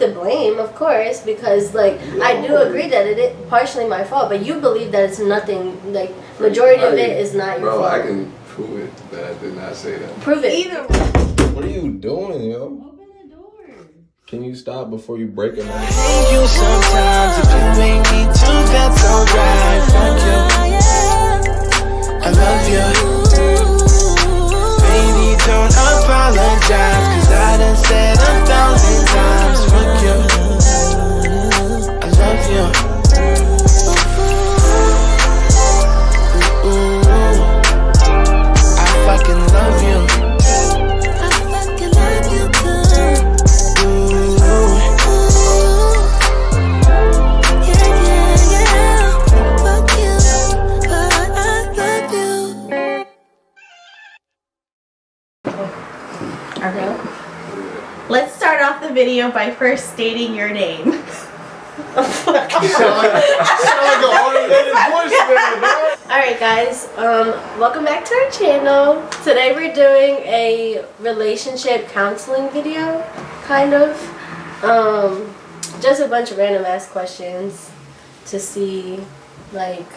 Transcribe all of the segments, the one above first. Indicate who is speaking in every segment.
Speaker 1: the blame, of course, because like I do agree that it is partially my fault, but you believe that it's nothing. Like majority of it is not your fault.
Speaker 2: Bro, I can prove it that I did not say that.
Speaker 1: Prove it.
Speaker 3: Either.
Speaker 2: What are you doing, yo?
Speaker 3: Open the door.
Speaker 2: Can you stop before you break it?
Speaker 4: I hate you sometimes if you make me too that's alright. Fuck you. I love you. Baby, don't apologize, cause I done said 1,000 times. Fuck you. I love you. Ooh, I fucking love you.
Speaker 3: Let's start off the video by first stating your name.
Speaker 1: Alright guys, welcome back to our channel. Today we're doing a relationship counseling video, kind of. Just a bunch of random ass questions to see like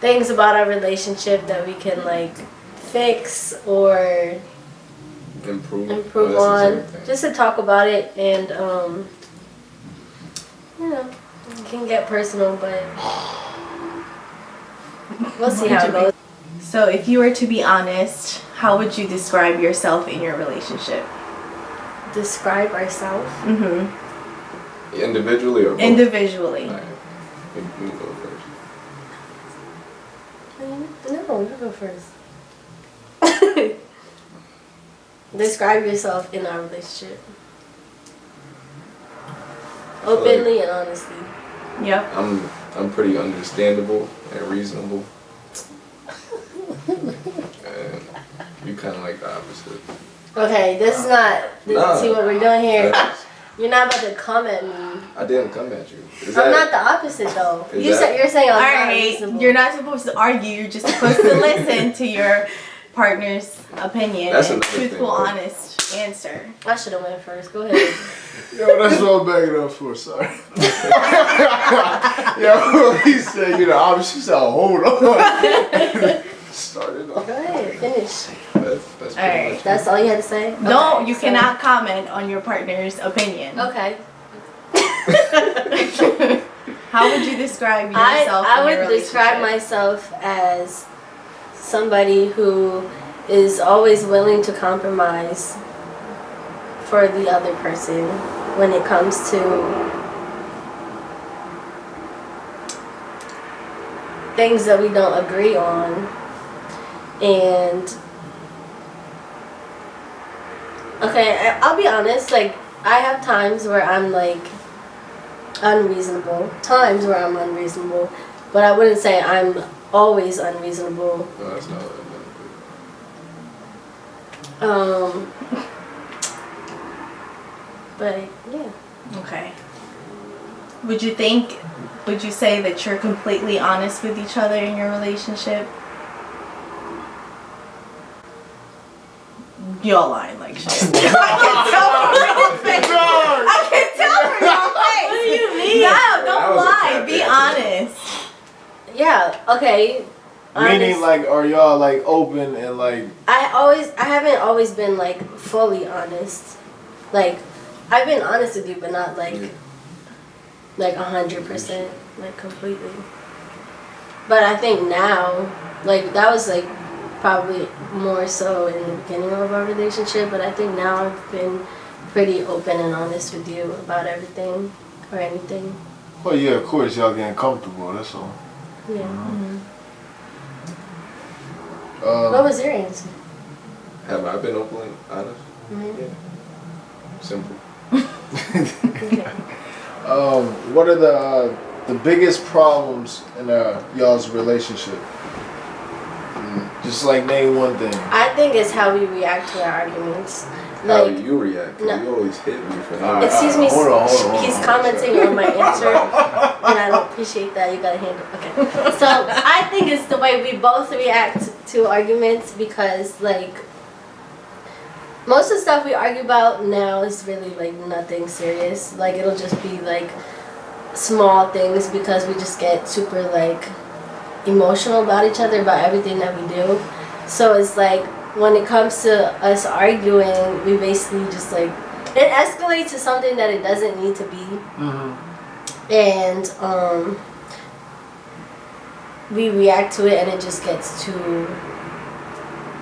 Speaker 1: things about our relationship that we can like fix or improve on, just to talk about it, and you know, it can get personal, but we'll see how it goes.
Speaker 3: So if you were to be honest, how would you describe yourself in your relationship?
Speaker 1: Describe ourselves?
Speaker 3: Mm-hmm.
Speaker 2: Individually or both?
Speaker 3: Individually.
Speaker 2: Right. You go first.
Speaker 1: No, you go first. Describe yourself in our relationship. Openly and honestly.
Speaker 3: Yep.
Speaker 2: I'm pretty understandable and reasonable. And you kind of like the opposite.
Speaker 1: Okay, this is not. See what we're doing here. You're not about to come at me.
Speaker 2: I didn't come at you.
Speaker 1: I'm not the opposite though. You're saying I'm not reasonable.
Speaker 3: You're not supposed to argue. You're just supposed to listen to your partner's opinion.
Speaker 2: That's
Speaker 3: and
Speaker 2: another
Speaker 3: truthful,
Speaker 2: thing,
Speaker 3: honest answer.
Speaker 1: I should have went first. Go ahead.
Speaker 5: Yo, that's what I'm backing up for. Sorry. Yo, he said, you know, obviously said, hold on. Started off.
Speaker 1: Go ahead, finish.
Speaker 2: That's
Speaker 3: all right.
Speaker 1: That's all you had to say?
Speaker 3: No,
Speaker 1: Okay,
Speaker 3: you cannot comment on your partner's opinion.
Speaker 1: Okay.
Speaker 3: How would you describe yourself?
Speaker 1: I would describe myself as somebody who is always willing to compromise for the other person when it comes to things that we don't agree on. And okay, I'll be honest, like I have times where I'm like unreasonable, times where I'm unreasonable, but I wouldn't say I'm always unreasonable.
Speaker 2: No, that's not what
Speaker 1: But yeah.
Speaker 3: Okay. Would you say that you're completely honest with each other in your relationship? You're lying like shit. I can tell from your face.
Speaker 1: What do you mean?
Speaker 3: No,
Speaker 2: That
Speaker 3: don't
Speaker 2: was a
Speaker 3: lie.
Speaker 2: crap
Speaker 3: Be
Speaker 2: answer.
Speaker 3: honest.
Speaker 1: Yeah, okay.
Speaker 5: Meaning, like, are y'all like open and like?
Speaker 1: I haven't always been like fully honest. Like, I've been honest with you, but not like 100%, like completely. But I think now, like that was like probably more so in the beginning of our relationship. But I think now I've been pretty open and honest with you about everything or anything.
Speaker 5: Well, yeah, of course, y'all getting comfortable. That's all.
Speaker 1: Yeah.
Speaker 3: Mm-hmm.
Speaker 1: What was your answer?
Speaker 2: Have I been openly honest?
Speaker 1: Mm-hmm.
Speaker 2: Yeah. Simple.
Speaker 1: Okay.
Speaker 5: What are the biggest problems in y'all's relationship? Just like name one thing.
Speaker 1: I think it's how we react to our arguments.
Speaker 2: How
Speaker 1: Like,
Speaker 2: you react? 'Cause
Speaker 1: no.
Speaker 2: you always hit me for
Speaker 5: Alright.
Speaker 2: that.
Speaker 1: excuse me,
Speaker 5: Hold on.
Speaker 1: he's commenting on my answer, and I don't appreciate that. You gotta handle. Okay, so I think it's the way we both react to arguments, because like most of the stuff we argue about now is really like nothing serious. Like it'll just be like small things because we just get super like emotional about each other, about everything that we do. So it's like when it comes to us arguing, we basically just like it escalates to something that it doesn't need to be. And we react to it and it just gets too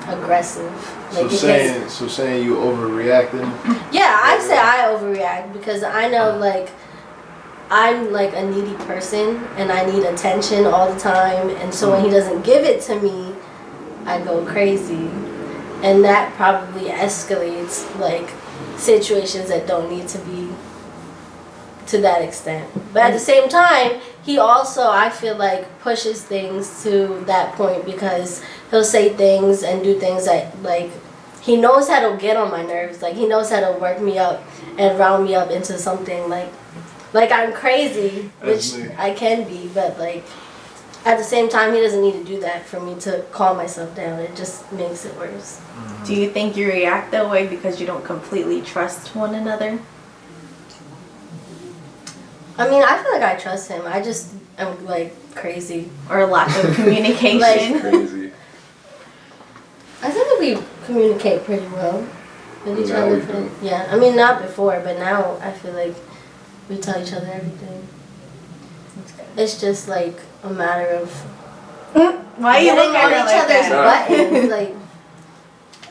Speaker 1: aggressive. Like
Speaker 5: So saying you overreacting?
Speaker 1: Yeah, I say I overreact because I know like I'm like a needy person and I need attention all the time, and so when he doesn't give it to me, I go crazy. And that probably escalates like situations that don't need to be to that extent. But at the same time, he also, I feel like, pushes things to that point because he'll say things and do things that like he knows how to get on my nerves. Like he knows how to work me up and round me up into something like I'm crazy, which I can be, but like at the same time, he doesn't need to do that for me to calm myself down. It just makes it worse.
Speaker 3: Do you think you react that way because you don't completely trust one another?
Speaker 1: I mean, I feel like I trust him. I just am like crazy.
Speaker 3: Or lack of communication?
Speaker 1: Like,
Speaker 2: Crazy.
Speaker 1: I feel like we communicate pretty well with each
Speaker 2: Now
Speaker 1: other.
Speaker 2: we do.
Speaker 1: Yeah, I mean, not before, but now I feel like we tell each other everything. It's just like a matter of
Speaker 3: Why you
Speaker 1: getting
Speaker 3: look at
Speaker 1: on
Speaker 3: her
Speaker 1: each
Speaker 3: like
Speaker 1: other's
Speaker 3: that?
Speaker 1: buttons. Like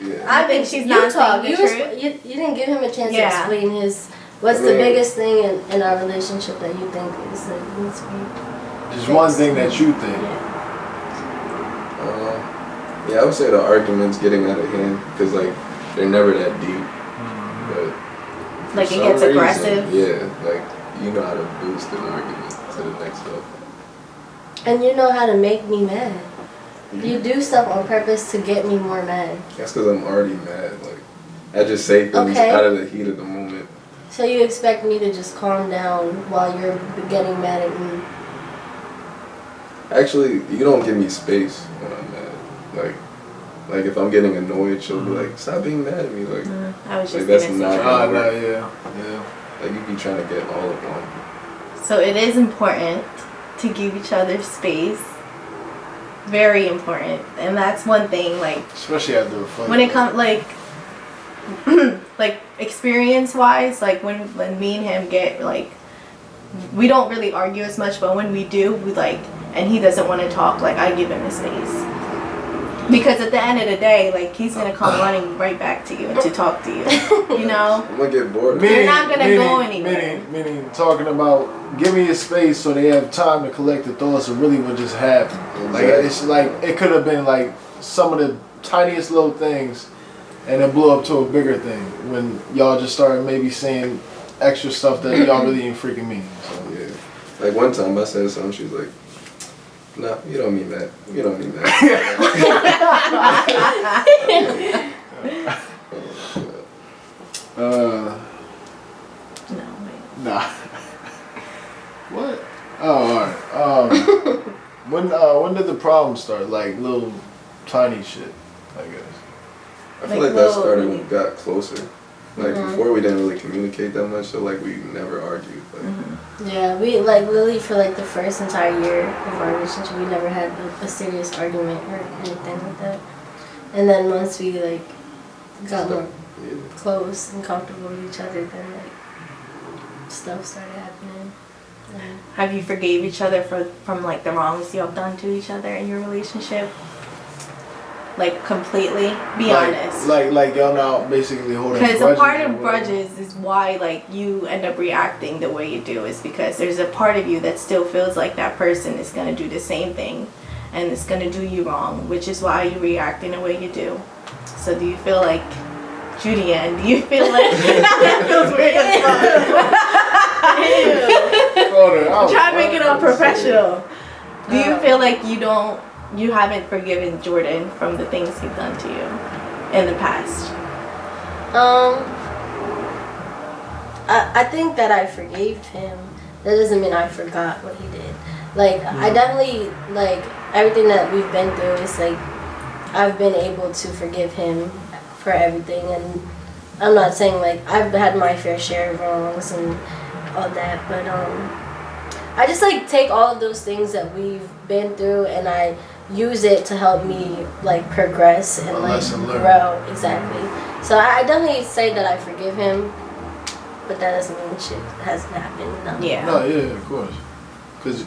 Speaker 2: Yeah.
Speaker 1: I
Speaker 3: think she's not saying the truth.
Speaker 1: You didn't give him a chance
Speaker 3: Yeah.
Speaker 1: to explain his. What's the biggest thing in our relationship that you think is like needs to be?
Speaker 5: Just one thing that you think.
Speaker 2: Yeah, I would say the arguments getting out of hand because like they're never that deep, but
Speaker 3: Like
Speaker 2: for
Speaker 3: it gets
Speaker 2: some reason,
Speaker 3: aggressive?
Speaker 2: Yeah, like you know how to boost an argument to the next level.
Speaker 1: And you know how to make me mad. You do stuff on purpose to get me more mad.
Speaker 2: That's because I'm already mad. Like I just say things
Speaker 1: Okay.
Speaker 2: out of the heat of the moment.
Speaker 1: So you expect me to just calm down while you're getting mad at me?
Speaker 2: Actually, you don't give me space when I'm mad. Like if I'm getting annoyed, she'll be like, "Stop being mad at me." Like,
Speaker 3: I was just
Speaker 2: like that's
Speaker 3: gonna
Speaker 2: not
Speaker 3: say.
Speaker 2: gonna work.
Speaker 5: Yeah.
Speaker 2: Like you be trying to get all of them.
Speaker 3: So it is important to give each other space. Very important. And that's one thing, like,
Speaker 5: Especially after a fight.
Speaker 3: when it comes, like, like, experience-wise, like, when me and him get, like, we don't really argue as much, but when we do, we, like, and he doesn't want to talk, like, I give him his space. Because at the end of the day, like, he's going to come running right back to you and to talk to you, you know?
Speaker 2: I'm gonna get bored.
Speaker 3: You're not gonna go anywhere.
Speaker 5: Meaning talking about give me your space so they have time to collect the thoughts of really what just happened. Like
Speaker 2: Exactly.
Speaker 5: it's like it could have been like some of the tiniest little things, and it blew up to a bigger thing when y'all just started maybe saying extra stuff that y'all really ain't freaking mean. So
Speaker 2: Yeah. Like one time I said something, she was like, "No, you don't mean that. You don't mean that."
Speaker 3: No, wait.
Speaker 5: Nah. What? Oh, alright. When did the problem start? Like little tiny shit, I guess.
Speaker 2: I feel
Speaker 3: Like
Speaker 2: like that
Speaker 3: little-
Speaker 2: started when we got closer. Like before we didn't really communicate that much, so like we never argued. Like,
Speaker 1: Yeah, we like really for like the first entire year of our relationship, we never had a serious argument or anything like that. And then once we like got more
Speaker 2: yeah.
Speaker 1: close and comfortable with each other, then like stuff started happening. And
Speaker 3: Have you forgave each other from like the wrongs you have done to each other in your relationship? Like completely? Be honest.
Speaker 5: Like y'all now basically holding
Speaker 3: Because
Speaker 5: grudges.
Speaker 3: a part
Speaker 5: or
Speaker 3: of
Speaker 5: whatever.
Speaker 3: grudges is why like you end up reacting the way you do is because there's a part of you that still feels like that person is gonna do the same thing and it's gonna do you wrong, which is why you react in the way you do. So do you feel like Judi, and do you feel like that feels weird as fuck. Try to make it all professional. Do you feel like you haven't forgiven Jordan from the things he's done to you in the past?
Speaker 1: I think that I forgave him. That doesn't mean I forgot what he did. Like I definitely like everything that we've been through is like I've been able to forgive him for everything, and I'm not saying like I've had my fair share of wrongs and all that, but I just like take all of those things that we've been through and I use it to help me like progress and like grow. Exactly. So I definitely say that I forgive him, but that doesn't mean shit hasn't happened. No.
Speaker 3: Yeah.
Speaker 5: No, yeah, of course. Cause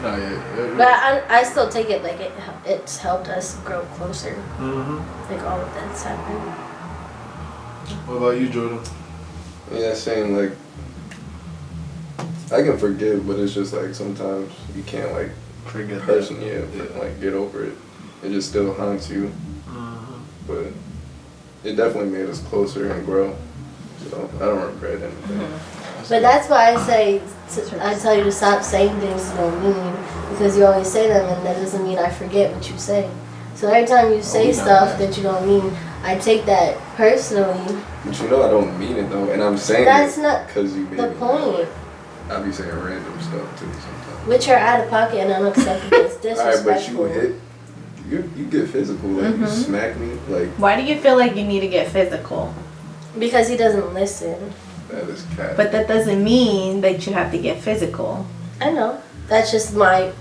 Speaker 5: no, yeah.
Speaker 1: But I still take it like it's helped us grow closer.
Speaker 5: Mm-hmm.
Speaker 1: Like all of that's happened.
Speaker 5: What about you, Jordan?
Speaker 2: Yeah, saying like I can forgive, but it's just like sometimes you can't like
Speaker 5: Forget
Speaker 2: person,
Speaker 5: that.
Speaker 2: like get over it. It just still haunts you,
Speaker 5: Mm-hmm.
Speaker 2: but it definitely made us closer and grow. So I don't regret anything.
Speaker 1: But that's why I say I tell you to stop saying things you don't mean because you always say them, and that doesn't mean I forget what you say. So every time you say stuff that you don't mean, I take that personally.
Speaker 2: But you know I don't mean it though, and I'm saying
Speaker 1: That's
Speaker 2: it
Speaker 1: not
Speaker 2: because you made
Speaker 1: the
Speaker 2: me
Speaker 1: point.
Speaker 2: I be saying random stuff too sometimes.
Speaker 1: Which are out of pocket and unacceptable. It's
Speaker 2: Alright,
Speaker 1: disrespectful.
Speaker 2: but you get physical, like you smack me, like
Speaker 3: Why do you feel like you need to get physical?
Speaker 1: Because he doesn't listen.
Speaker 2: that is cat.
Speaker 3: But that doesn't mean that you have to get physical.
Speaker 1: I know. That's just my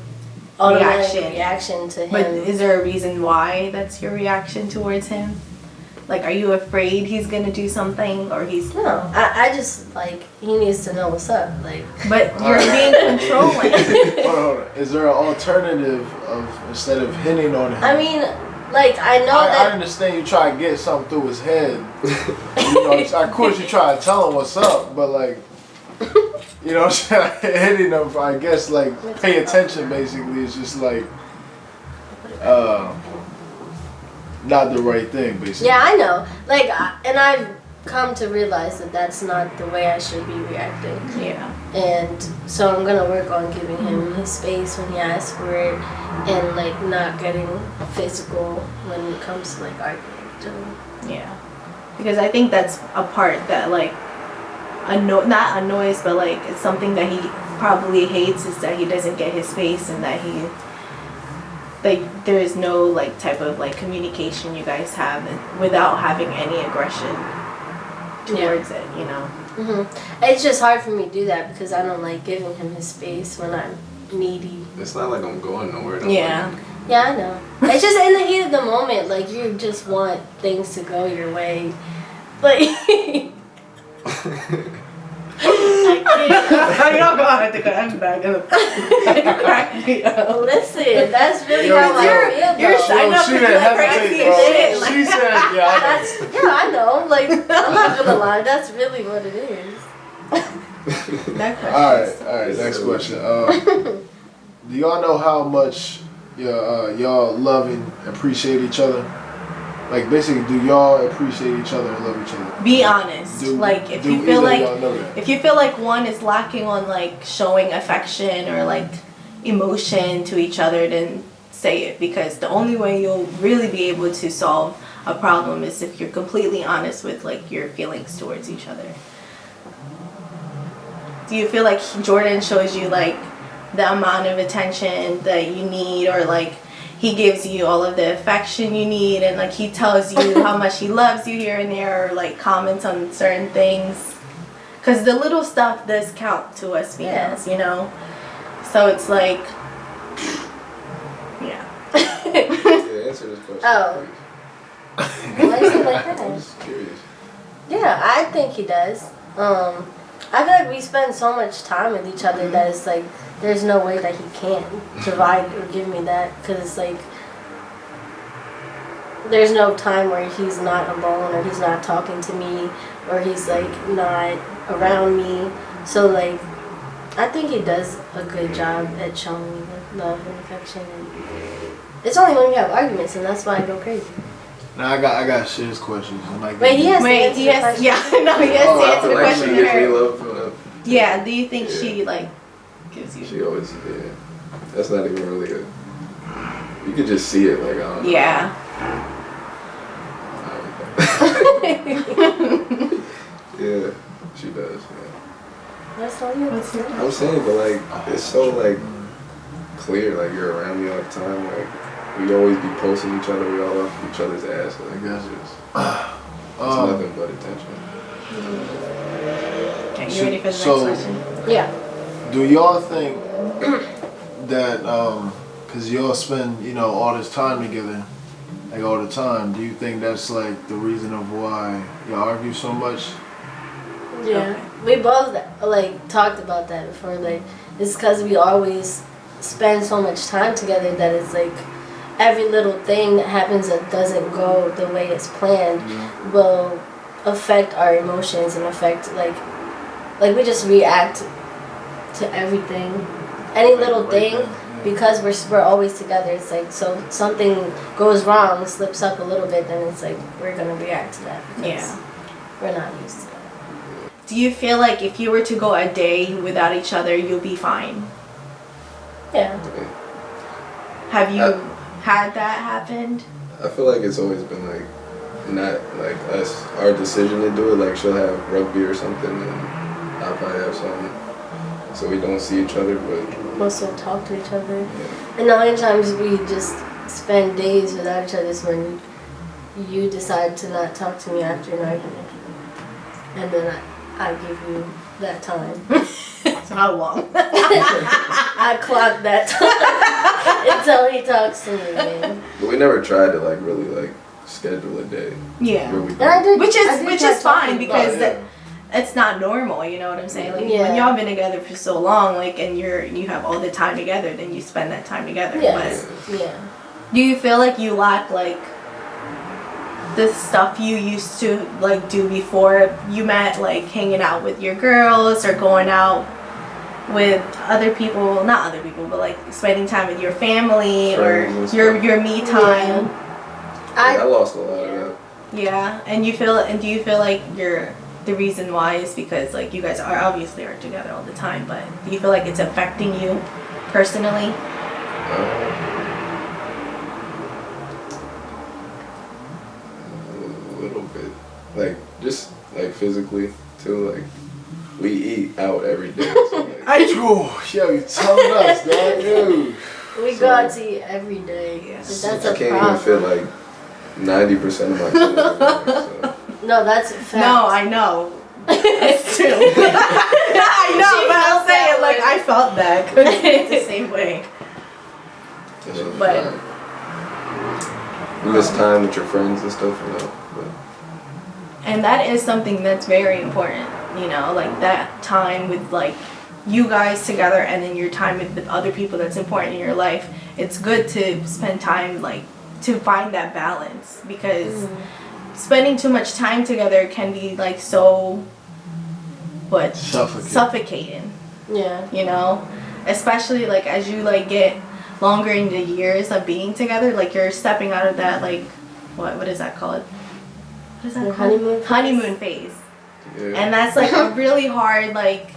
Speaker 1: automatic reaction to him.
Speaker 3: But is there a reason why that's your reaction towards him? Like, are you afraid he's gonna do something, or he's?
Speaker 1: No, I just like he needs to know what's up. Like,
Speaker 3: But you're being controlling.
Speaker 5: Hold on. Is there an alternative of instead of hitting on him?
Speaker 1: I mean, like I know
Speaker 5: I
Speaker 1: that.
Speaker 5: understand you try to get something through his head. You know, of course you try to tell him what's up, but like, you know what I'm saying? Hitting him, I guess, like, pay attention basically is just like, not the right thing basically.
Speaker 1: Yeah, I know. Like, and I've come to realize that that's not the way I should be reacting.
Speaker 3: Yeah.
Speaker 1: And so I'm gonna work on giving him his space when he asks for it, and like not getting physical when it comes to like arguing.
Speaker 3: Yeah. Because I think that's a part that like not annoys, but like it's something that he probably hates is that he doesn't get his space and that there is no like type of like communication you guys have without having any aggression towards it, you know.
Speaker 1: It's just hard for me to do that because I don't like giving him his space when I'm needy.
Speaker 2: It's not like I'm going nowhere. Though.
Speaker 3: Yeah.
Speaker 1: Yeah, I know. It's just in the heat of the moment, like you just want things to go your way. Like
Speaker 3: I don't go ahead to go. I'm back. Crack me up.
Speaker 1: Listen, that's really how I feel.
Speaker 3: You're
Speaker 1: though.
Speaker 3: I know,
Speaker 5: she
Speaker 3: you're
Speaker 5: didn't
Speaker 3: crazy
Speaker 5: hesitate,
Speaker 3: as
Speaker 5: bro.
Speaker 3: shit. Like,
Speaker 5: She said, yeah,
Speaker 1: I know. Like, I'm not gonna lie. That's really what it is.
Speaker 3: that question.
Speaker 5: Alright, next question. Do y'all know how much y'all love and appreciate each other? Like, basically, do y'all appreciate each other and love each other?
Speaker 3: Be honest. Like, if you feel like one is lacking on like showing affection or like emotion to each other, then say it, because the only way you'll really be able to solve a problem is if you're completely honest with like your feelings towards each other. Do you feel like Jordan shows you like the amount of attention that you need, or like he gives you all of the affection you need, and like he tells you how much he loves you here and there, or like comments on certain things? Because the little stuff does count to us females, you know? So it's like, yeah.
Speaker 2: Yeah, answer this question.
Speaker 1: Oh.
Speaker 2: Please.
Speaker 1: Why is it like
Speaker 2: I'm
Speaker 1: that?
Speaker 2: just curious.
Speaker 1: Yeah, I think he does. I feel like we spend so much time with each other that it's like there's no way that he can't provide or give me that, because it's like there's no time where he's not alone or he's not talking to me or he's like not around me. So like I think he does a good job at showing me the love and affection, and it's only when we have arguments, and that's why I go crazy.
Speaker 5: Now I got serious questions.
Speaker 1: Wait, he has to answer the question.
Speaker 3: Yeah, no, he has to
Speaker 2: I
Speaker 3: answer
Speaker 2: feel
Speaker 3: the
Speaker 2: like
Speaker 3: question
Speaker 2: she
Speaker 3: to
Speaker 2: gives me
Speaker 3: her.
Speaker 2: love.
Speaker 3: Yeah, do you think
Speaker 2: Yeah.
Speaker 3: she like gives you?
Speaker 2: She always, yeah. That's not even really a. You could just see it, like, I don't know.
Speaker 3: Yeah.
Speaker 2: Yeah, she does, yeah.
Speaker 1: That's all you have to say.
Speaker 2: I'm saying, but like, it's so like clear, like you're around me all the time, like we always be posting each other, we all off each other's ass, like
Speaker 5: I guess.
Speaker 2: it's just It's nothing but attention.
Speaker 3: Okay, you ready for the next question?
Speaker 1: Yeah.
Speaker 5: Do y'all think that, cause y'all spend, you know, all this time together, like all the time, do you think that's like the reason of why y'all argue so much?
Speaker 1: Yeah. We both like talked about that before. Like, it's because we always spend so much time together that it's like every little thing that happens that doesn't go the way it's planned will affect our emotions and affect like we just react to everything, any little thing, because we're always together. It's like, so if something goes wrong, slips up a little bit, then it's like we're gonna react to that because we're not used to that.
Speaker 3: Do you feel like if you were to go a day without each other, you'll be fine?
Speaker 1: Yeah.
Speaker 3: Have you had that happen?
Speaker 2: I feel like it's always been like not like our decision to do it. Like she'll have rugby or something, and I'll probably have something. So we don't see each other, but
Speaker 1: Most of talk to each other.
Speaker 2: yeah.
Speaker 1: And the only times we just spend days without each other is when you decide to not talk to me after an argument, and then I give you that time.
Speaker 3: So how long?
Speaker 1: I clock that time until he talks to me again.
Speaker 2: But we never tried to like really like schedule a day.
Speaker 3: Yeah.
Speaker 2: Where we
Speaker 1: And I did,
Speaker 3: Which
Speaker 1: I
Speaker 3: is
Speaker 1: did try
Speaker 3: fine
Speaker 1: talking
Speaker 3: because
Speaker 5: about it.
Speaker 3: it's not normal, you know what I'm saying? Like
Speaker 1: Yeah.
Speaker 3: when y'all been together for so long, like, and you have all the time together, then you spend that time together.
Speaker 1: Yes.
Speaker 3: But
Speaker 1: Yeah.
Speaker 3: do you feel like you lack like the stuff you used to like do before you met, like hanging out with your girls or going out with other people, not other people, but like spending time with your family
Speaker 2: Friends
Speaker 3: or
Speaker 2: and
Speaker 3: your me time?
Speaker 2: I lost a lot of that.
Speaker 3: Yeah, and do you feel like the reason why is because like you guys are obviously together all the time, but do you feel like it's affecting you personally?
Speaker 2: A little bit, like just like physically too. Like we eat out every day. So, like,
Speaker 5: Yo, you telling us, dog, dude.
Speaker 1: We go out to eat every day.
Speaker 3: Yes.
Speaker 1: But that's
Speaker 2: I
Speaker 1: a
Speaker 2: can't
Speaker 1: problem.
Speaker 2: even fit like 90% of my clothes. Every day, so.
Speaker 1: No, that's a fact.
Speaker 3: No, I know. It's true. I know,
Speaker 1: She
Speaker 3: but I'm
Speaker 1: felt
Speaker 3: saying
Speaker 1: that
Speaker 3: like
Speaker 1: way.
Speaker 3: I felt that. It's the same way.
Speaker 2: And then,
Speaker 3: But-
Speaker 2: you miss time with your friends and stuff, you know. But
Speaker 3: And that is something that's very important, you know, like that time with like you guys together and then your time with the other people that's important in your life. It's good to spend time like to find that balance because spending too much time together can be like so suffocating,
Speaker 1: Yeah.
Speaker 3: you know, especially like as you like get longer into years of being together, like you're stepping out of that like what is that called? What is that
Speaker 1: The
Speaker 3: called?
Speaker 1: honeymoon phase.
Speaker 2: yeah.
Speaker 3: And that's like a really hard like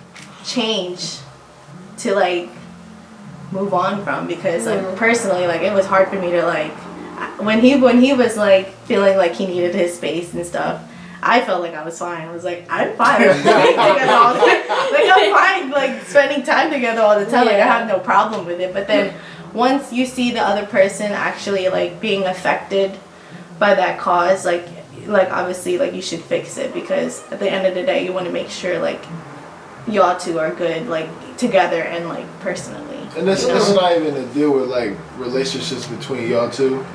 Speaker 3: change to like move on from because like personally like it was hard for me to like when he was like feeling like he needed his space and stuff. I felt like I was fine. I was like, I'm fine with being together all the time. Like I'm fine like spending time together all the time. Like I have no problem with it. But then once you see the other person actually like being affected by that cause, like obviously like you should fix it because at the end of the day you want to make sure like y'all two are good like together and like personally.
Speaker 5: And this
Speaker 3: you know?
Speaker 5: is not even to deal with like relationships between y'all two.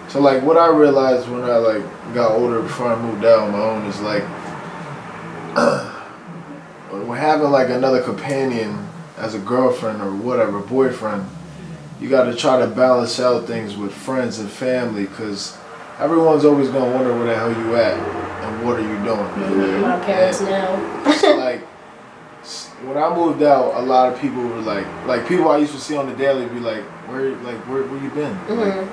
Speaker 5: So like what I realized when I like got older before I moved out on my own is like when having like another companion as a girlfriend or whatever, boyfriend, you got to try to balance out things with friends and family because everyone's always gonna wonder where the hell you at and what are you doing.
Speaker 1: My parents know.
Speaker 5: So like when I moved out, a lot of people were like people I used to see on the daily be like, where you been? Like,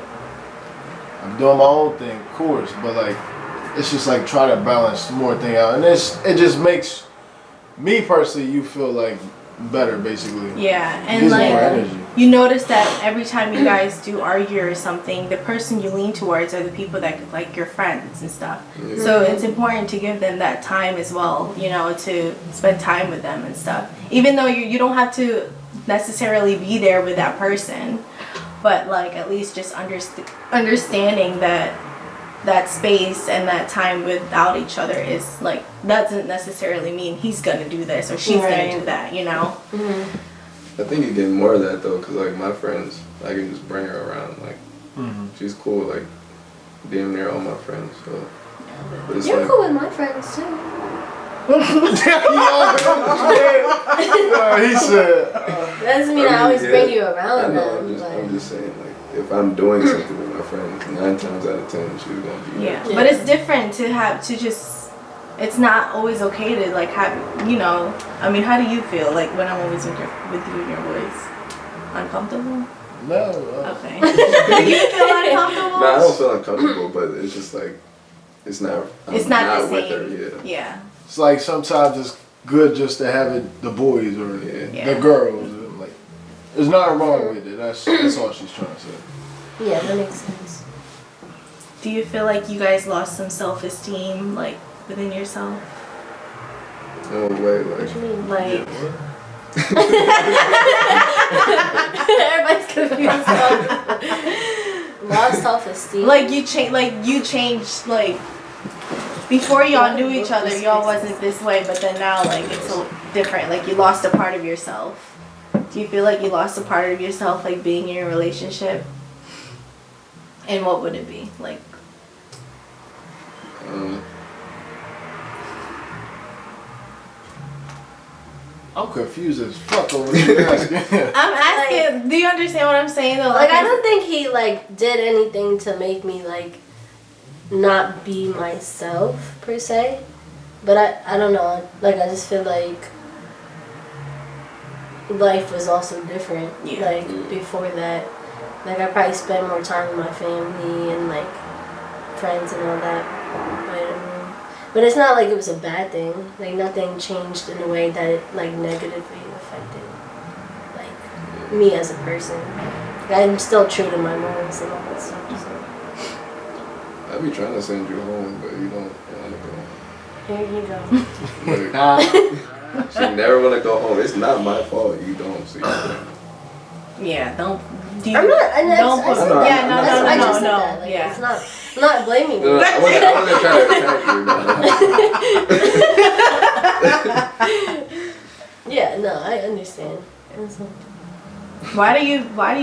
Speaker 5: I'm doing my own thing, of course, but like it's just like try to balance more thing out, and it just makes me personally you feel like better basically.
Speaker 3: Yeah, and
Speaker 5: Gives more
Speaker 3: like
Speaker 5: energy.
Speaker 3: you notice that every time you guys do argue or something, the person you lean towards are the people that like your friends and stuff.
Speaker 2: Yeah.
Speaker 3: So it's important to give them that time as well, you know, to spend time with them and stuff. Even though you don't have to necessarily be there with that person, but like at least just understanding that that space and that time without each other is like, doesn't necessarily mean he's gonna do this or she's gonna do that, you know?
Speaker 2: I think you get more of that though, cause like my friends, I can just bring her around. Like she's cool. Like damn near all my friends. So, but it's
Speaker 1: You're
Speaker 2: like,
Speaker 1: cool with my friends too.
Speaker 5: He said.
Speaker 1: Doesn't mean I always bring you around
Speaker 2: I know.
Speaker 1: them.
Speaker 2: I'm just saying, like, if I'm doing something with my friends, 9 times out of 10, she's gonna be there.
Speaker 3: Yeah, but it's different to have to just. It's not always okay to like have, you know. I mean, how do you feel like when I'm always with you and your boys? Uncomfortable?
Speaker 5: No.
Speaker 3: Okay. Do you feel uncomfortable?
Speaker 2: No, I don't feel uncomfortable, but it's just like it's not.
Speaker 3: It's not the
Speaker 2: with
Speaker 3: same.
Speaker 2: her,
Speaker 3: Yeah.
Speaker 5: It's like sometimes it's good just to have it the boys or the girls. Like, there's nothing wrong with it. That's all she's trying to say.
Speaker 1: Yeah, that makes sense.
Speaker 3: Do you feel like you guys lost some self-esteem, like within yourself?
Speaker 2: No way, like.
Speaker 1: What you mean?
Speaker 3: Like,
Speaker 1: Everybody's confused. Lost self-esteem.
Speaker 3: like you changed, like before y'all knew each other, y'all wasn't this way, but then now like it's so different. Like you lost a part of yourself. Do you feel like you lost a part of yourself, like being in a relationship? And what would it be like?
Speaker 5: I'm confused as fuck over here.
Speaker 3: I'm asking. Do you understand what I'm saying though?
Speaker 1: Like I don't think he like did anything to make me like not be myself per se, but I don't know. Like I just feel like life was also different.
Speaker 3: Yeah.
Speaker 1: Like before that, like I probably spent more time with my family and like friends and all that. But it's not like it was a bad thing. Like nothing changed in a way that it like negatively affected like me as a person. Like, I'm still true to my morals and all that stuff. So.
Speaker 2: I be trying to send you home, but you don't want to
Speaker 1: Here you go.
Speaker 2: go. Like, she never want to go home. It's not my fault. You don't see.
Speaker 3: Yeah, don't. Do you,
Speaker 1: I'm not. I
Speaker 3: don't put,
Speaker 2: said that.
Speaker 3: yeah, no,
Speaker 1: I just said
Speaker 3: no.
Speaker 1: that. Like,
Speaker 3: Yeah.
Speaker 1: It's not. I'm not blaming
Speaker 2: No,
Speaker 1: you.
Speaker 2: I wasn't trying to attack you.
Speaker 1: Yeah. No, I understand.
Speaker 3: Why do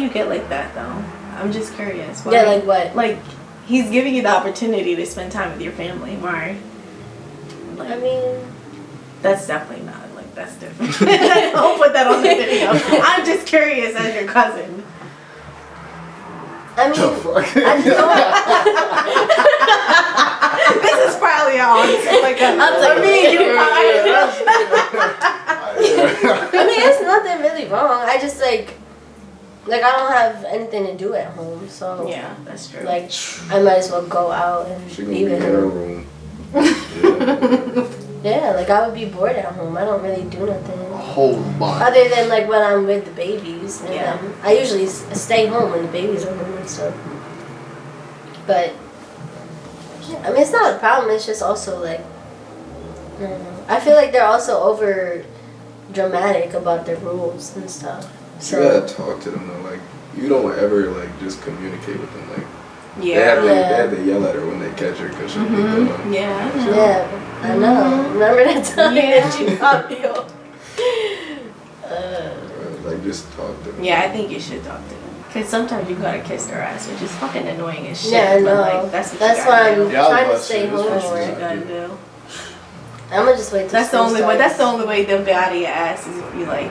Speaker 3: you get like that though? I'm just curious. Why?
Speaker 1: Yeah, like what?
Speaker 3: Like he's giving you the opportunity to spend time with your family. Why? Like,
Speaker 1: I mean,
Speaker 3: that's definitely not like that's different. Don't put that on the video. I'm just curious as your cousin.
Speaker 1: I mean, I
Speaker 3: This is probably an honest. Like I
Speaker 1: mean, it's nothing really wrong. I just like I don't have anything to do at home, so
Speaker 3: yeah, that's true.
Speaker 1: like I might as well go out and
Speaker 2: She gonna
Speaker 1: be
Speaker 2: be in
Speaker 1: with
Speaker 2: her
Speaker 1: him.
Speaker 2: room.
Speaker 1: Yeah, like I would be bored at home. I don't really do nothing
Speaker 5: Whole body.
Speaker 1: other than like when I'm with the babies. And
Speaker 3: Yeah.
Speaker 1: I usually stay home when the babies are home and stuff. But I mean, it's not a problem. It's just also like I don't know. I feel like they're also over dramatic about their rules and stuff.
Speaker 2: You gotta talk to them though. Like you don't ever like just communicate with them. Like they have to yell at her when they catch her because she'll be gone.
Speaker 3: Yeah.
Speaker 1: Yeah, I know. Remember that time that you caught me off?
Speaker 2: Like just talk to them.
Speaker 3: Yeah, I think you should talk to them. Because sometimes you gotta kiss their ass, which is fucking annoying as shit.
Speaker 1: Yeah, I know.
Speaker 3: But like, that's what
Speaker 1: That's
Speaker 3: you
Speaker 1: why
Speaker 3: gotta
Speaker 1: I'm
Speaker 3: do.
Speaker 5: Yeah, I was
Speaker 1: trying
Speaker 5: about
Speaker 1: to
Speaker 5: to
Speaker 1: stay
Speaker 5: say,
Speaker 1: home
Speaker 3: That's what
Speaker 1: more.
Speaker 3: you gotta do.
Speaker 1: I'm gonna just wait till
Speaker 3: That's the
Speaker 1: school
Speaker 3: only way.
Speaker 1: starts.
Speaker 3: That's the only way they'll get out of your ass is if you like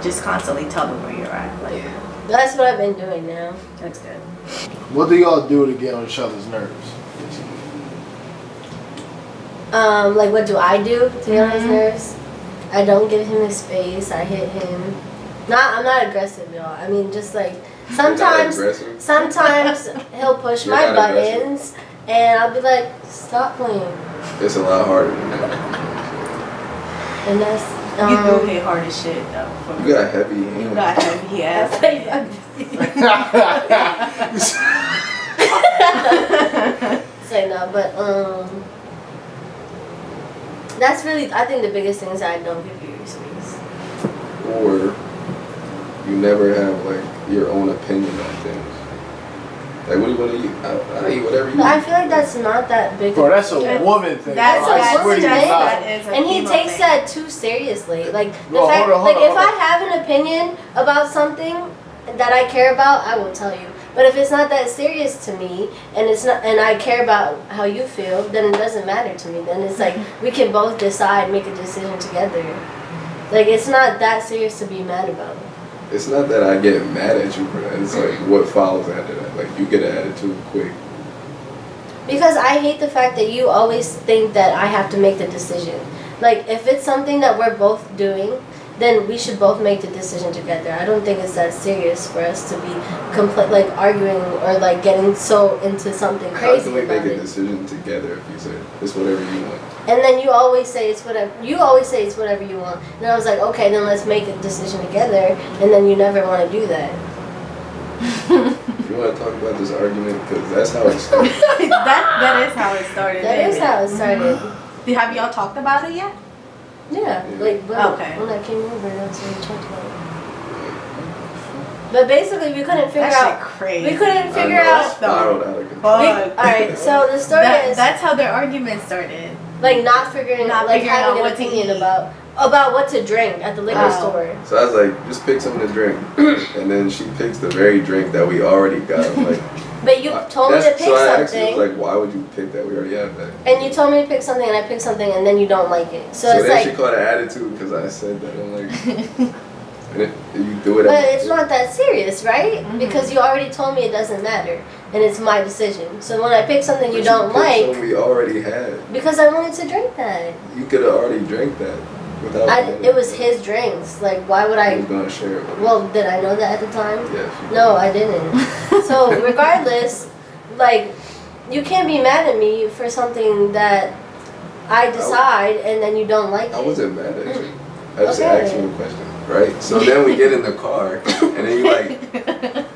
Speaker 3: just constantly tell them where you're at. Like
Speaker 1: That's what I've been doing now.
Speaker 3: that's good.
Speaker 5: What do y'all do to get on each other's nerves?
Speaker 1: Like what do I do to get on his nerves? I don't give him his space. I hit him. I'm not aggressive, y'all. I mean, just like sometimes he'll push
Speaker 2: You're
Speaker 1: my
Speaker 2: not
Speaker 1: buttons, and I'll be like, "Stop playing."
Speaker 2: It's a lot harder than that.
Speaker 1: And that's
Speaker 3: You go hit hard as shit though.
Speaker 2: You got heavy hands.
Speaker 3: You got heavy ass.
Speaker 1: Say no, but that's really, I think the biggest thing is that I don't give you your space.
Speaker 2: Or you never have like your own opinion on things. Like, what do you want to eat? I eat whatever you
Speaker 1: I
Speaker 2: eat.
Speaker 1: feel like that's not that big.
Speaker 5: Bro, that's a
Speaker 1: deal.
Speaker 5: woman thing.
Speaker 3: That's
Speaker 5: bro. I
Speaker 1: a
Speaker 5: swear to you,
Speaker 1: woman
Speaker 5: it's
Speaker 1: thing.
Speaker 5: not.
Speaker 3: That is a
Speaker 1: And he
Speaker 3: female
Speaker 1: takes
Speaker 3: thing.
Speaker 1: that too seriously. Like the
Speaker 5: Well,
Speaker 1: fact,
Speaker 5: hold on,
Speaker 1: like
Speaker 5: hold on,
Speaker 1: if
Speaker 5: hold
Speaker 1: I have an opinion about something that I care about, I will tell you. But if it's not that serious to me, and it's not, and I care about how you feel, then it doesn't matter to me. Then it's like we can both decide, make a decision together. Like it's not that serious to be mad about.
Speaker 2: It's not that I get mad at you for that. It's like what follows after that. Like you get an attitude quick.
Speaker 1: Because I hate the fact that you always think that I have to make the decision. Like if it's something that we're both doing, then we should both make the decision together. I don't think it's that serious for us to be like arguing or like getting so into something
Speaker 2: How
Speaker 1: crazy
Speaker 2: can we
Speaker 1: about
Speaker 2: make a
Speaker 1: it.
Speaker 2: decision together if you say it's whatever you want?
Speaker 1: And then you always say it's whatever. You always say it's whatever you want. And I was like, okay, then let's make a decision together. And then you never want to do that.
Speaker 2: You want to talk about this argument because that's how it started.
Speaker 3: that is how it started.
Speaker 1: That is how it started.
Speaker 3: Have y'all talked about it yet?
Speaker 1: Yeah, like when I came over, that's when we talked about it. But basically, we couldn't figure
Speaker 3: That
Speaker 1: out.
Speaker 3: shit crazy.
Speaker 1: We couldn't figure
Speaker 2: I know,
Speaker 1: out.
Speaker 2: it spiraled out of control.
Speaker 3: Fuck.
Speaker 1: Alright, so the story is
Speaker 3: That's how their argument started.
Speaker 1: like not figuring
Speaker 3: Not
Speaker 1: like
Speaker 3: figuring
Speaker 1: having
Speaker 3: out
Speaker 1: an
Speaker 3: what to
Speaker 1: opinion
Speaker 3: eat.
Speaker 1: about what to drink at the liquor
Speaker 3: Oh.
Speaker 1: store.
Speaker 2: So I was like, just pick something to drink. And then she picks the very drink that we already got. I'm like,
Speaker 1: But you told me to pick
Speaker 2: so I actually
Speaker 1: something,
Speaker 2: was like, why would you pick that? We already have that.
Speaker 1: and you told me to pick something, and I picked something, and then you don't like it. So
Speaker 2: So
Speaker 1: it's
Speaker 2: then she
Speaker 1: like,
Speaker 2: caught an attitude because I said that. I'm like, and you do it.
Speaker 1: but it's not that serious, right?
Speaker 3: Mhm.
Speaker 1: Because you already told me it doesn't matter, and it's my decision. So when I pick something you
Speaker 2: But
Speaker 1: don't
Speaker 2: picked
Speaker 1: like,
Speaker 2: something we already had.
Speaker 1: because I wanted to drink that.
Speaker 2: You could have already drank that without.
Speaker 1: It was his drinks. Like, why would
Speaker 2: I
Speaker 1: I?
Speaker 2: was gonna share it with you.
Speaker 1: Well, did I know that at the time?
Speaker 2: Yeah.
Speaker 1: No, I didn't. So regardless, like, you can't be mad at me for something that I decide and then you don't like
Speaker 2: I
Speaker 1: it.
Speaker 2: wasn't mad at you. I just
Speaker 1: Okay.
Speaker 2: asked you a question, right? So then we get in the car, and then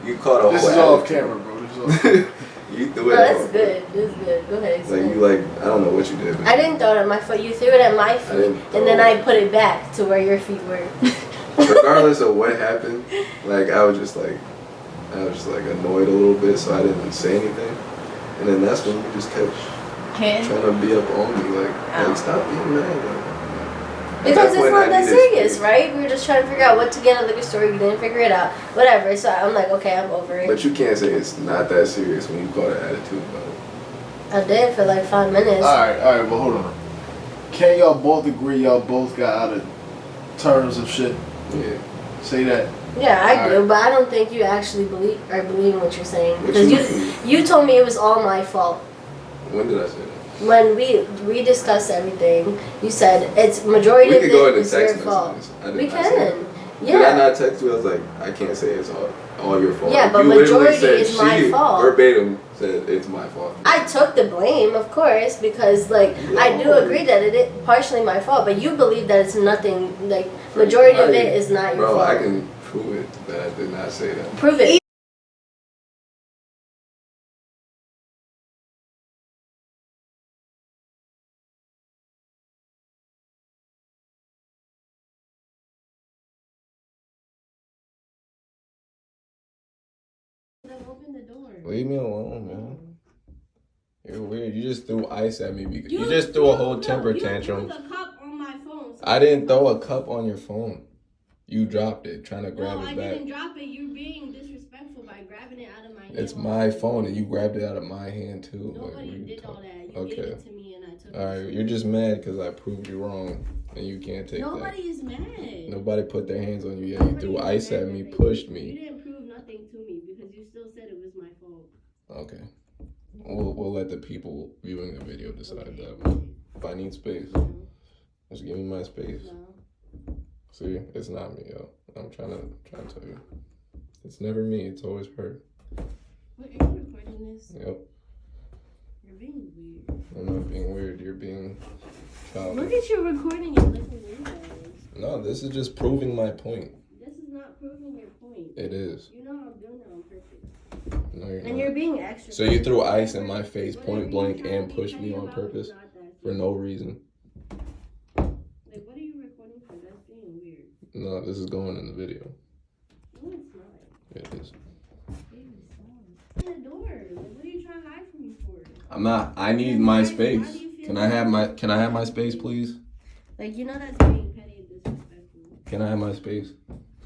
Speaker 2: you caught a
Speaker 5: This
Speaker 2: whole
Speaker 5: is all off
Speaker 2: attitude.
Speaker 5: camera, bro. This is off.
Speaker 2: You threw
Speaker 1: No,
Speaker 2: it.
Speaker 1: that's
Speaker 2: off.
Speaker 1: good. That's good. Go ahead.
Speaker 2: Like
Speaker 1: explain.
Speaker 2: you I don't know what you did. But
Speaker 1: I didn't throw it at my foot. You threw it at my feet,
Speaker 2: didn't
Speaker 1: and then
Speaker 2: throw
Speaker 1: I
Speaker 2: it.
Speaker 1: put it back to where your feet were.
Speaker 2: regardless of what happened, like I was just like annoyed a little bit, so I didn't say anything. And then that's when you just kept
Speaker 3: Him?
Speaker 2: trying to be up on me, like stop being mad. Like,
Speaker 1: Because
Speaker 2: at
Speaker 1: it's
Speaker 2: point,
Speaker 1: not
Speaker 2: I
Speaker 1: that
Speaker 2: needed
Speaker 1: serious,
Speaker 2: space.
Speaker 1: right? We were just trying to figure out what to get at the liquor store. You didn't figure it out. Whatever. So I'm like, okay, I'm over it.
Speaker 2: But you can't say it's not that serious when you caught an attitude about it.
Speaker 1: I did for like 5 minutes.
Speaker 5: Alright, well hold on. Can y'all both agree y'all both got out of terms of shit?
Speaker 2: Yeah.
Speaker 5: Say that.
Speaker 1: Yeah, I do,
Speaker 5: Alright.
Speaker 1: but I don't think you actually believe in what you're saying.
Speaker 2: What
Speaker 1: Because
Speaker 2: you
Speaker 1: you told me it was all my fault.
Speaker 2: When did I say that?
Speaker 1: When we discussed everything, you said it's majority
Speaker 2: We
Speaker 1: of
Speaker 2: could go
Speaker 1: it
Speaker 2: into
Speaker 1: is your
Speaker 2: text
Speaker 1: fault.
Speaker 2: messages. I did
Speaker 1: We
Speaker 2: not say that.
Speaker 1: can.
Speaker 2: Did I
Speaker 1: Yeah.
Speaker 2: not text you? I was like, I can't say it's all your fault.
Speaker 1: Yeah, but
Speaker 2: you literally
Speaker 1: majority
Speaker 2: said
Speaker 1: is my
Speaker 2: she
Speaker 1: fault.
Speaker 2: Verbatim said it's my fault.
Speaker 1: I took the blame, of course, because like I do agree that it is partially my fault, but you believe that it's nothing. Like majority of it is not your
Speaker 2: Bro,
Speaker 1: fault.
Speaker 2: I can prove it that I did not say that.
Speaker 1: Prove it. Open the door.
Speaker 2: Leave me alone, man. You're weird. You just threw ice at me. Because you just threw a whole temper tantrum.
Speaker 1: You threw the cup on my phone. So
Speaker 2: I didn't throw a cup on your phone. You dropped it, trying to grab
Speaker 1: no,
Speaker 2: it
Speaker 1: I
Speaker 2: back.
Speaker 1: didn't drop it. You're being disrespectful by grabbing it out of my hand.
Speaker 2: It's my phone, and you grabbed it out of my hand too.
Speaker 1: Nobody
Speaker 2: what are you
Speaker 1: did all
Speaker 2: talking-
Speaker 1: that. You
Speaker 2: Okay.
Speaker 1: gave it to me and I took
Speaker 2: All
Speaker 1: it.
Speaker 2: right, you're just mad because I proved you wrong, and you can't take
Speaker 1: Nobody
Speaker 2: that.
Speaker 1: is mad.
Speaker 2: Nobody put their hands on you yet. You
Speaker 1: Nobody
Speaker 2: threw
Speaker 1: is
Speaker 2: ice
Speaker 1: mad
Speaker 2: at me,
Speaker 1: that
Speaker 2: pushed
Speaker 1: You
Speaker 2: me.
Speaker 1: didn't prove nothing to me because you still said it was my fault.
Speaker 2: Okay. We'll let the people viewing the video decide
Speaker 1: Okay.
Speaker 2: that. If I need space,
Speaker 1: No.
Speaker 2: just give me my space.
Speaker 1: No.
Speaker 2: See, it's not me, yo. I'm trying to tell you. It's never me. It's always her.
Speaker 1: Wait, are you recording this?
Speaker 2: Yep.
Speaker 1: You're being weird.
Speaker 2: I'm not being weird. You're being
Speaker 1: Look
Speaker 2: childish.
Speaker 1: at you recording it like a weirdo.
Speaker 2: No, this is just proving my point.
Speaker 1: This is not proving your point.
Speaker 2: It is.
Speaker 1: You know I'm doing it on purpose.
Speaker 2: No, you're
Speaker 1: And
Speaker 2: not.
Speaker 1: you're being extra.
Speaker 2: So you threw ice in my face,
Speaker 1: Whatever
Speaker 2: point
Speaker 1: you
Speaker 2: blank,
Speaker 1: trying
Speaker 2: and
Speaker 1: to be
Speaker 2: pushed me
Speaker 1: petty
Speaker 2: on
Speaker 1: about
Speaker 2: purpose
Speaker 1: is not that
Speaker 2: for no reason.
Speaker 1: Like, what are you recording for? That's being weird.
Speaker 2: No, this is going in the video.
Speaker 1: No, it's not.
Speaker 2: It is.
Speaker 1: Baby, stop. Open the door.
Speaker 2: I'm not. I need my space. Can I have my space, please?
Speaker 1: Like, you know that's being petty and disrespectful.
Speaker 2: Can I have my space?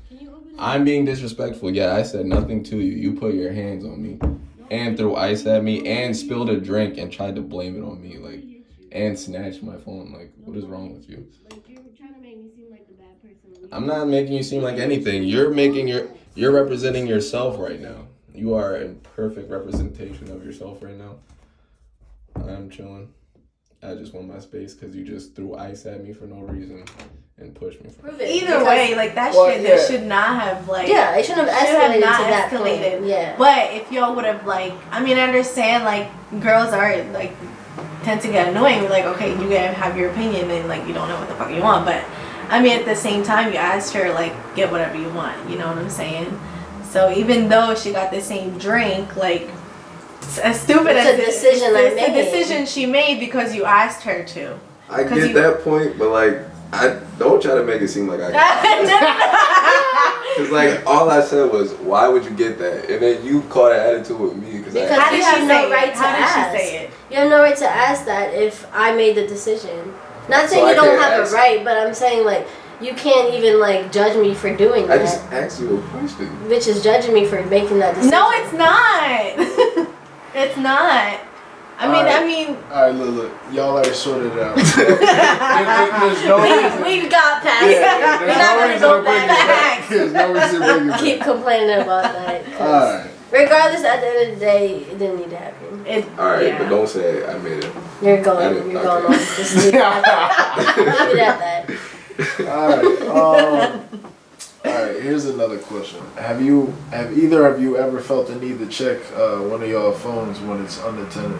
Speaker 1: Can you open it?
Speaker 2: I'm being disrespectful. Yeah, I said nothing to you. You put your hands on me and threw ice at me and spilled a drink and tried to blame it on me, like, and snatched my phone. Like, what is wrong with you?
Speaker 1: Like, you're trying to make me seem like the bad person.
Speaker 2: I'm not making you seem like anything. You're representing yourself right now. You are a perfect representation of yourself right now. I'm chilling. I just want my space because you just threw ice at me for no reason and pushed me.
Speaker 3: Either way, like that should not have like.
Speaker 1: Yeah, it shouldn't have escalated to that point. Yeah.
Speaker 3: But if y'all would have like, I mean, I understand like girls are like tend to get annoying. Like, okay, you gotta have your opinion and like you don't know what the fuck you want. But I mean, at the same time, you asked her like get whatever you want. You know what I'm saying? So even though she got the same drink, like. As stupid as
Speaker 1: a decision I made.
Speaker 3: It's a decision she made because you asked her to.
Speaker 2: I get that point, but like, I don't try to make it seem like I Because like all I said was, why would you get that? And then you caught an attitude with me
Speaker 1: because you have no right to ask. You have no right to ask that if I made the decision. Not saying you don't have a right, but I'm saying like you can't even like judge me for doing that.
Speaker 2: I just asked you a question.
Speaker 1: Which is judging me for making that decision.
Speaker 3: No, it's not. It's not. I mean.
Speaker 5: All right, look. Y'all already sorted it out. There's no reason.
Speaker 1: We got past it. We're not going to go back.
Speaker 5: There's no reason to bring it back.
Speaker 1: Keep complaining about that.
Speaker 5: All right.
Speaker 1: Regardless, at the end of the day, it didn't need to happen.
Speaker 2: All right, but don't say I made it.
Speaker 1: You're going on. Just leave it at that.
Speaker 5: All right, here's another question. Have either of you ever felt the need to check one of y'all phones when it's unattended?